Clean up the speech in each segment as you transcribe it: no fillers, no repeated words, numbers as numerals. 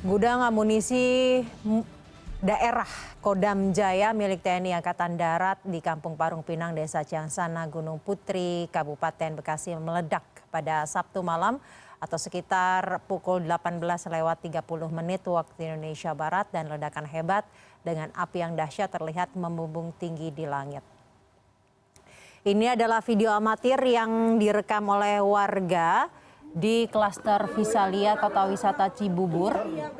Gudang amunisi daerah Kodam Jaya milik TNI Angkatan Darat di Kampung Parung Pinang, Desa Ciangsana, Gunung Putri, Kabupaten Bekasi meledak pada Sabtu malam atau sekitar pukul 18.30 waktu Indonesia Barat, dan ledakan hebat dengan api yang dahsyat terlihat membumbung tinggi di langit. Ini adalah video amatir yang direkam oleh warga di klaster Visalia Kota Wisata Cibubur.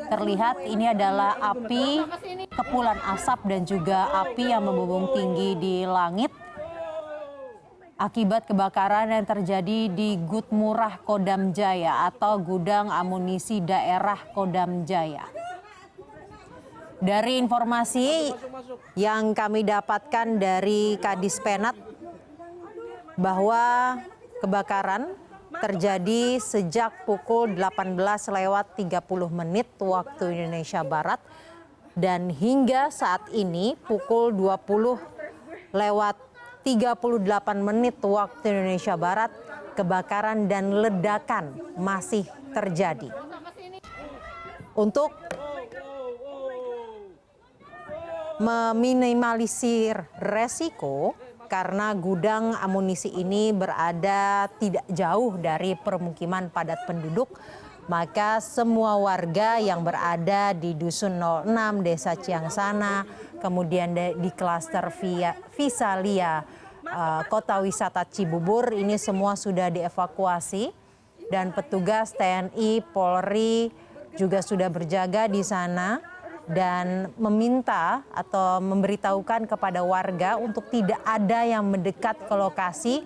Terlihat ini adalah api, kepulan asap dan juga api yang membumbung tinggi di langit akibat kebakaran yang terjadi di Gudmurah Kodam Jaya atau Gudang Amunisi Daerah Kodam Jaya. Dari informasi yang kami dapatkan dari Kadis Penat bahwa kebakaran terjadi sejak pukul 18.30 waktu Indonesia Barat, dan hingga saat ini pukul 20.38 waktu Indonesia Barat, kebakaran dan ledakan masih terjadi. Untuk meminimalisir resiko, karena gudang amunisi ini berada tidak jauh dari permukiman padat penduduk, maka semua warga yang berada di Dusun 06, Desa Ciangsana, kemudian di klaster Visalia, Kota Wisata Cibubur, ini semua sudah dievakuasi, dan petugas TNI, Polri juga sudah berjaga di sana dan meminta atau memberitahukan kepada warga untuk tidak ada yang mendekat ke lokasi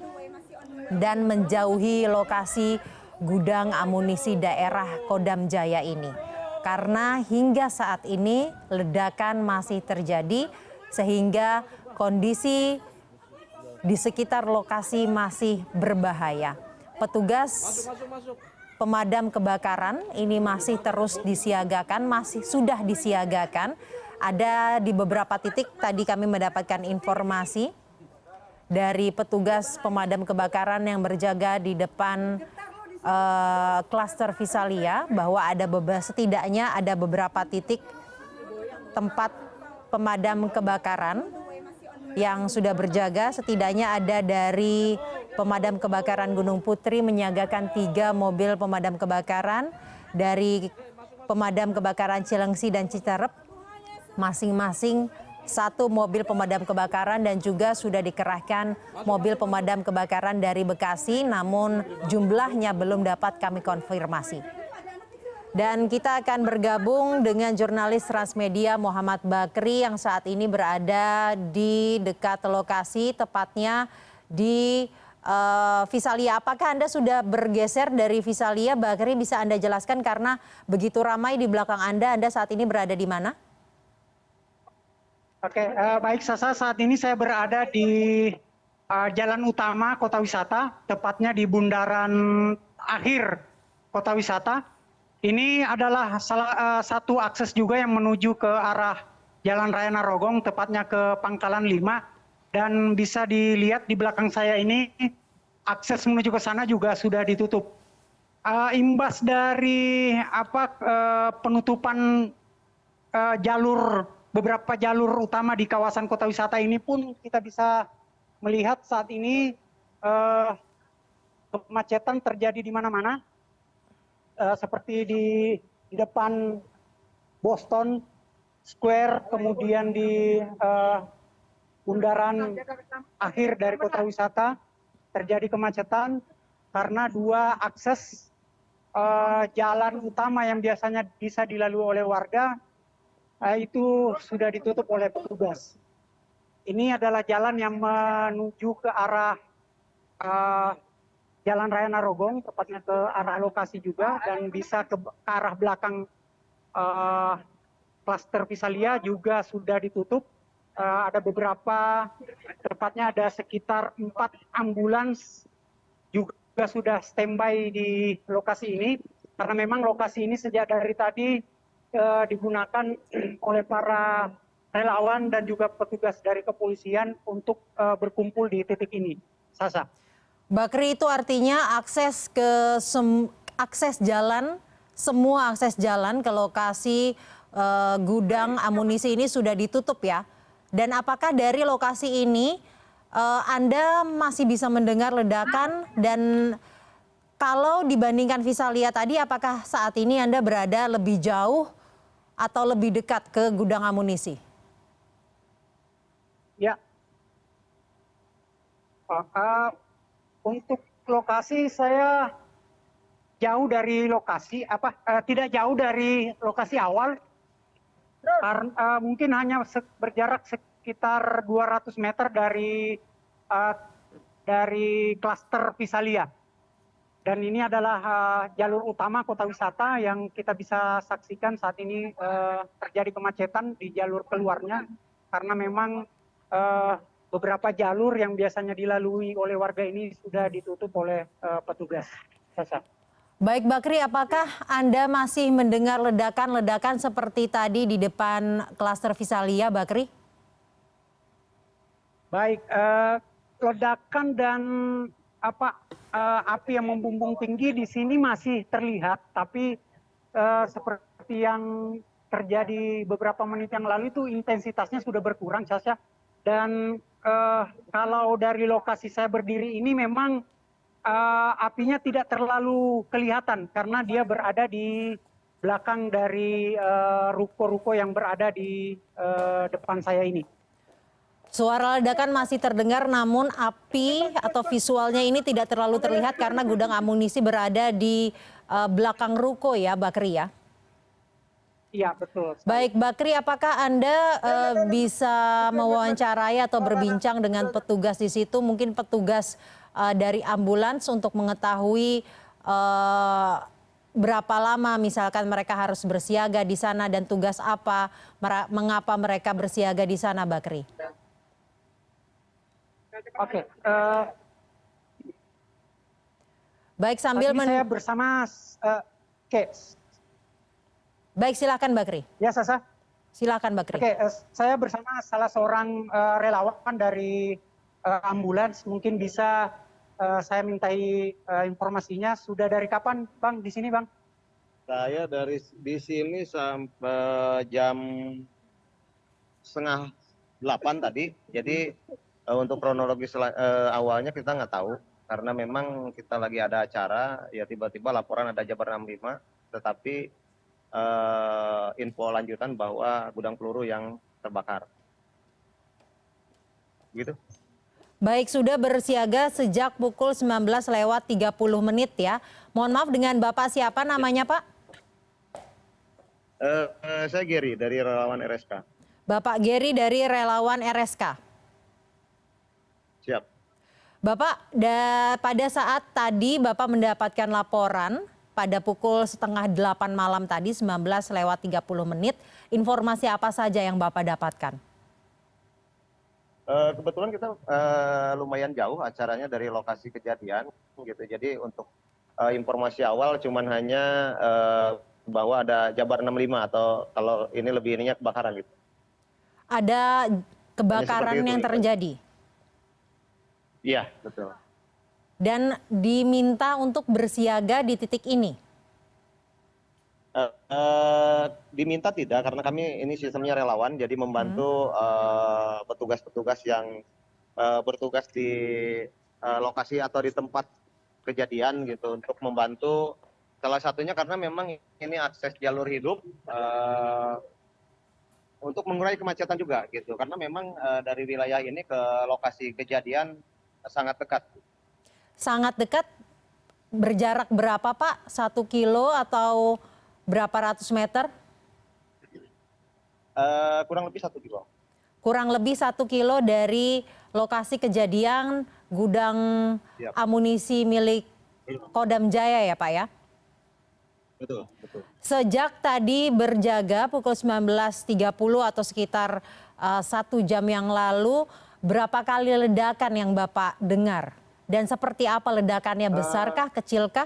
dan menjauhi lokasi gudang amunisi daerah Kodam Jaya ini. Karena hingga saat ini ledakan masih terjadi sehingga kondisi di sekitar lokasi masih berbahaya. Petugas pemadam kebakaran ini masih terus disiagakan, sudah disiagakan. Ada di beberapa titik, tadi kami mendapatkan informasi dari petugas pemadam kebakaran yang berjaga di depan klaster Visalia bahwa setidaknya ada beberapa titik tempat pemadam kebakaran yang sudah berjaga. Setidaknya ada dari pemadam kebakaran Gunung Putri menyiagakan 3 mobil pemadam kebakaran, dari pemadam kebakaran Cilengsi dan Citerep masing-masing 1 mobil pemadam kebakaran, dan juga sudah dikerahkan mobil pemadam kebakaran dari Bekasi, namun jumlahnya belum dapat kami konfirmasi. Dan kita akan bergabung dengan jurnalis Transmedia Muhammad Bakri yang saat ini berada di dekat lokasi, tepatnya di Visalia. Apakah Anda sudah bergeser dari Visalia? Bakri, bisa Anda jelaskan karena begitu ramai di belakang Anda saat ini berada di mana? Oke, baik Sasa, saat ini saya berada di jalan utama Kota Wisata, tepatnya di bundaran akhir Kota Wisata. Ini adalah salah satu akses juga yang menuju ke arah Jalan Raya Narogong, tepatnya ke Pangkalan 5. Dan bisa dilihat di belakang saya ini, akses menuju ke sana juga sudah ditutup. Imbas dari penutupan beberapa jalur utama di kawasan Kota Wisata ini pun kita bisa melihat saat ini kemacetan terjadi di mana-mana. Seperti di depan Boston Square, kemudian di bundaran akhir dari Kota Wisata terjadi kemacetan karena 2 akses jalan utama yang biasanya bisa dilalui oleh warga itu sudah ditutup oleh petugas. Ini adalah jalan yang menuju ke arah Jalan Raya Narogong, tepatnya ke arah lokasi juga, dan bisa ke arah belakang klaster Visalia juga sudah ditutup. Ada beberapa, tepatnya ada sekitar 4 ambulans juga sudah standby di lokasi ini, karena memang lokasi ini sejak dari tadi digunakan oleh para relawan dan juga petugas dari kepolisian untuk berkumpul di titik ini. Sasa. Bakri, itu artinya akses jalan semua akses jalan ke lokasi gudang amunisi ini sudah ditutup ya. Dan apakah dari lokasi ini Anda masih bisa mendengar ledakan dan kalau dibandingkan Visalia tadi apakah saat ini Anda berada lebih jauh atau lebih dekat ke gudang amunisi? Ya, untuk lokasi saya jauh dari lokasi, tidak jauh dari lokasi awal, mungkin hanya berjarak sekitar 200 meter dari klaster Visalia. Dan ini adalah jalur utama kota wisata yang kita bisa saksikan saat ini terjadi kemacetan di jalur keluarnya karena memang beberapa jalur yang biasanya dilalui oleh warga ini sudah ditutup oleh petugas. Sasa. Baik Bakri, apakah Anda masih mendengar ledakan-ledakan seperti tadi di depan klaster Visalia, Bakri? Baik, ledakan dan api yang membumbung tinggi di sini masih terlihat, tapi seperti yang terjadi beberapa menit yang lalu itu intensitasnya sudah berkurang, Sasha. Dan kalau dari lokasi saya berdiri ini memang apinya tidak terlalu kelihatan karena dia berada di belakang dari ruko-ruko yang berada di depan saya ini. Suara ledakan masih terdengar namun api atau visualnya ini tidak terlalu terlihat karena gudang amunisi berada di belakang ruko ya Bakri ya? Iya betul. Baik Bakri, apakah Anda bisa mewawancarai atau berbincang dengan petugas di situ, mungkin petugas dari ambulans untuk mengetahui berapa lama misalkan mereka harus bersiaga di sana dan tugas apa, mengapa mereka bersiaga di sana Bakri? Oke. Baik sambil saya bersama. Baik silakan Bakri. Ya Sasa. Silakan Bakri. Oke, saya bersama salah seorang relawan dari ambulans. Mungkin bisa saya mintai informasinya. Sudah dari kapan Bang di sini Bang? Saya di sini sampai jam 7:30 tadi. Jadi untuk kronologis awalnya kita nggak tahu karena memang kita lagi ada acara ya tiba-tiba laporan ada Jabar 65 tetapi info lanjutan bahwa gudang peluru yang terbakar. Gitu. Baik, sudah bersiaga sejak pukul 19:30 ya. Mohon maaf dengan Bapak siapa namanya Pak? Saya Geri dari relawan RSK. Bapak Geri dari relawan RSK. Siap. Bapak, pada saat tadi Bapak mendapatkan laporan pada pukul 7:30 malam tadi 19:30, informasi apa saja yang Bapak dapatkan? Kebetulan kita lumayan jauh acaranya dari lokasi kejadian gitu. Jadi untuk informasi awal cuman hanya bahwa ada Jabar 65 atau kalau ini lebih ininya kebakaran gitu. Ada kebakaran yang itu. terjadi? Iya, betul. Dan diminta untuk bersiaga di titik ini? Diminta tidak, karena kami ini sistemnya relawan, jadi membantu petugas-petugas yang bertugas di lokasi atau di tempat kejadian gitu untuk membantu. Salah satunya karena memang ini akses jalur hidup untuk mengurangi kemacetan juga gitu, karena memang dari wilayah ini ke lokasi kejadian sangat dekat. Sangat dekat, berjarak berapa Pak? 1 kilo atau berapa ratus meter? Kurang lebih 1 kilo. Kurang lebih 1 kilo dari lokasi kejadian gudang amunisi milik Kodam Jaya ya Pak ya? Betul, betul. Sejak tadi berjaga pukul 19:30 atau sekitar 1 jam yang lalu, berapa kali ledakan yang Bapak dengar? Dan seperti apa ledakannya, besarkah, kecilkah?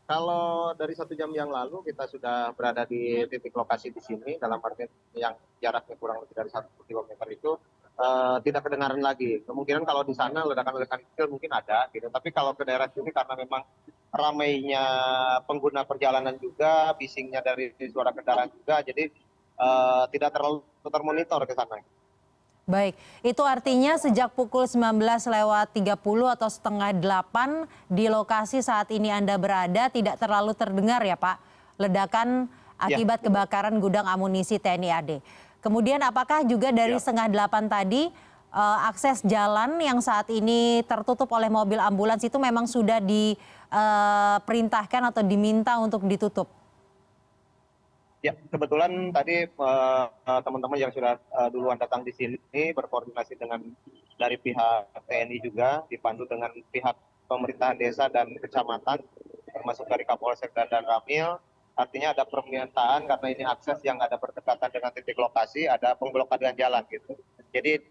Kalau dari 1 jam yang lalu kita sudah berada di titik lokasi di sini, dalam arti yang jaraknya kurang lebih dari 1 kilometer itu tidak kedengaran lagi. Kemungkinan kalau di sana ledakan-ledakan kecil mungkin ada gitu. Tapi kalau ke daerah sini karena memang ramainya pengguna perjalanan juga, bisingnya dari suara kendaraan juga, jadi tidak terlalu termonitor ke sana. Baik, itu artinya sejak pukul 19.30 atau setengah 8 di lokasi saat ini Anda berada tidak terlalu terdengar ya Pak, ledakan akibat kebakaran gudang amunisi TNI AD. Kemudian apakah juga dari setengah 8 tadi akses jalan yang saat ini tertutup oleh mobil ambulans itu memang sudah diperintahkan atau diminta untuk ditutup? Ya, kebetulan tadi teman-teman yang sudah duluan datang di sini berkoordinasi dengan dari pihak TNI juga, dipandu dengan pihak pemerintahan desa dan kecamatan, termasuk dari Kapolsek dan Ramil. Artinya ada permintaan karena ini akses yang ada berdekatan dengan titik lokasi, ada pemblokadan jalan gitu. Jadi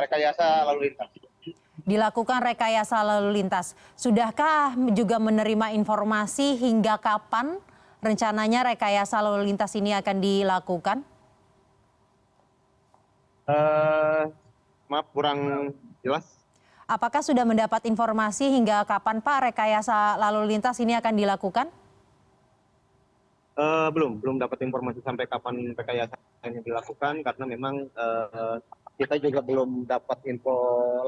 rekayasa lalu lintas. Dilakukan rekayasa lalu lintas. Sudahkah juga menerima informasi hingga kapan rencananya rekayasa lalu lintas ini akan dilakukan? Maaf kurang jelas. Apakah sudah mendapat informasi hingga kapan Pak rekayasa lalu lintas ini akan dilakukan? Belum dapat informasi sampai kapan rekayasa ini dilakukan karena memang kita juga belum dapat info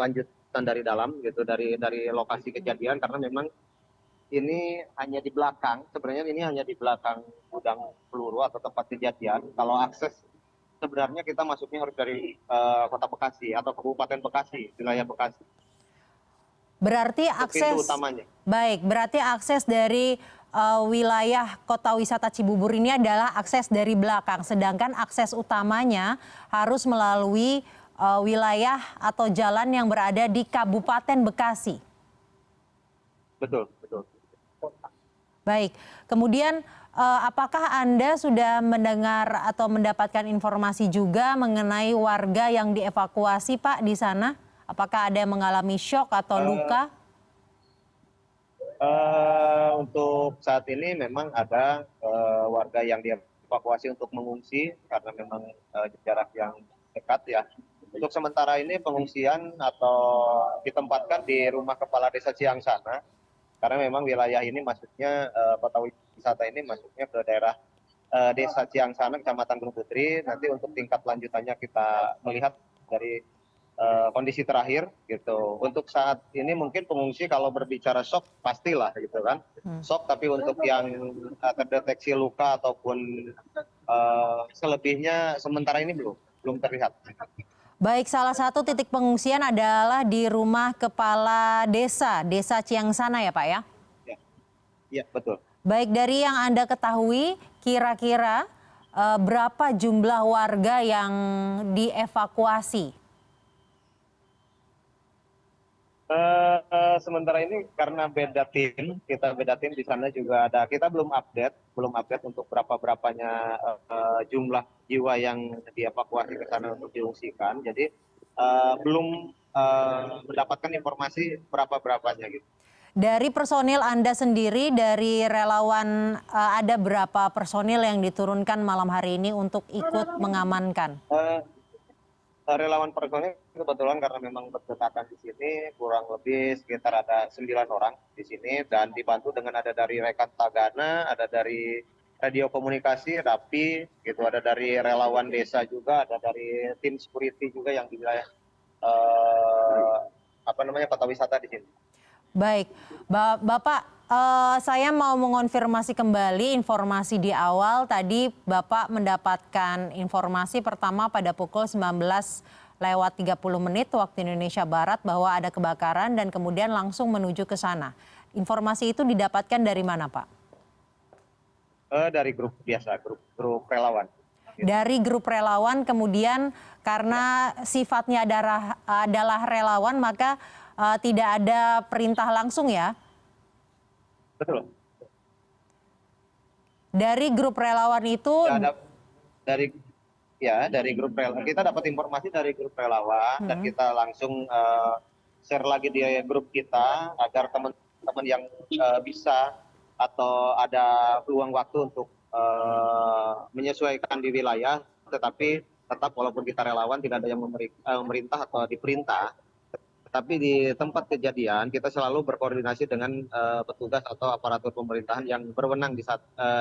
lanjutan dari dalam gitu dari lokasi kejadian karena memang ini hanya di belakang, sebenarnya ini hanya di belakang gudang peluru atau tempat kejadian. Kalau akses sebenarnya kita masuknya harus dari Kota Bekasi atau Kabupaten Bekasi, wilayah Bekasi. Berarti Pintu utamanya. Baik, berarti akses dari wilayah kota wisata Cibubur ini adalah akses dari belakang, sedangkan akses utamanya harus melalui wilayah atau jalan yang berada di Kabupaten Bekasi. Betul. Baik, kemudian apakah Anda sudah mendengar atau mendapatkan informasi juga mengenai warga yang dievakuasi Pak di sana? Apakah ada yang mengalami syok atau luka? Untuk saat ini memang ada warga yang dievakuasi untuk mengungsi karena memang jarak yang dekat ya. Untuk sementara ini pengungsian atau ditempatkan di rumah kepala desa Ciangsana karena memang wilayah ini masuknya kota wisata ini masuknya ke daerah desa Ciangsana, Kecamatan Gunung Putri. Nanti untuk tingkat lanjutannya kita melihat dari kondisi terakhir gitu. Untuk saat ini mungkin pengungsi kalau berbicara shock pastilah gitu kan. Shock, tapi untuk yang terdeteksi luka ataupun selebihnya sementara ini belum terlihat. Baik, salah satu titik pengungsian adalah di rumah kepala desa Ciangsana ya Pak ya? Iya, betul. Baik, dari yang Anda ketahui kira-kira berapa jumlah warga yang dievakuasi? Sementara ini karena kita beda tim di sana juga ada. Kita belum update untuk berapanya jumlah jiwa yang dievakuasi ke sana untuk diungsikan. Jadi belum mendapatkan informasi berapanya gitu. Dari personil Anda sendiri, dari relawan ada berapa personil yang diturunkan malam hari ini untuk ikut mengamankan? Relawan personil kebetulan karena memang berdekatan di sini kurang lebih sekitar ada 9 orang di sini dan dibantu dengan ada dari rekan Tagana, ada dari radio komunikasi Rapi, gitu, ada dari relawan desa juga, ada dari tim security juga yang di wilayah kota wisata di sini. Baik, Bapak, saya mau mengonfirmasi kembali informasi di awal. Tadi Bapak mendapatkan informasi pertama pada pukul 19.30 waktu Indonesia Barat bahwa ada kebakaran dan kemudian langsung menuju ke sana. Informasi itu didapatkan dari mana, Pak? Dari grup biasa, grup relawan. Dari grup relawan, kemudian karena sifatnya adalah relawan, maka tidak ada perintah langsung ya? Betul. Dari grup relawan itu? Dari grup relawan. Kita dapat informasi dari grup relawan dan kita langsung share lagi di grup kita agar teman-teman yang bisa atau ada peluang waktu untuk menyesuaikan di wilayah, tetapi tetap walaupun kita relawan tidak ada yang memerintah atau diperintah, tetapi di tempat kejadian kita selalu berkoordinasi dengan petugas atau aparatur pemerintahan yang berwenang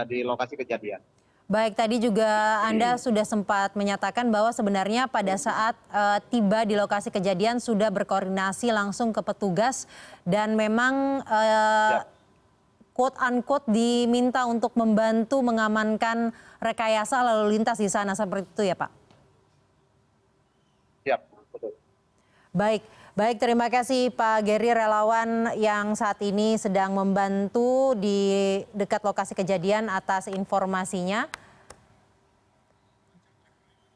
di lokasi kejadian. Baik, tadi juga Anda sudah sempat menyatakan bahwa sebenarnya pada saat tiba di lokasi kejadian sudah berkoordinasi langsung ke petugas dan memang quote unquote diminta untuk membantu mengamankan rekayasa lalu lintas di sana, seperti itu ya Pak? Siap, betul. Baik, terima kasih Pak Geri, relawan yang saat ini sedang membantu di dekat lokasi kejadian, atas informasinya.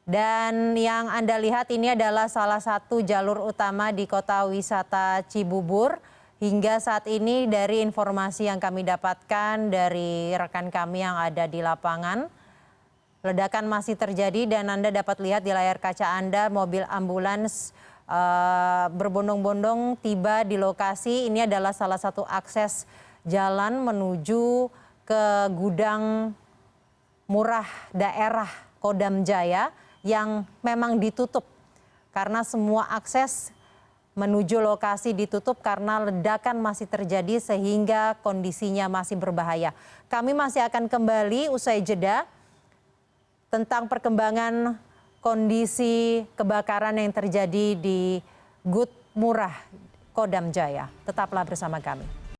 Dan yang Anda lihat ini adalah salah satu jalur utama di kota wisata Cibubur. Hingga saat ini dari informasi yang kami dapatkan dari rekan kami yang ada di lapangan, ledakan masih terjadi dan Anda dapat lihat di layar kaca Anda mobil ambulans berbondong-bondong tiba di lokasi. Ini adalah salah satu akses jalan menuju ke gudang murah daerah Kodam Jaya yang memang ditutup karena semua akses menuju lokasi ditutup karena ledakan masih terjadi sehingga kondisinya masih berbahaya. Kami masih akan kembali usai jeda tentang perkembangan kondisi kebakaran yang terjadi di Gud Murah Kodam Jaya. Tetaplah bersama kami.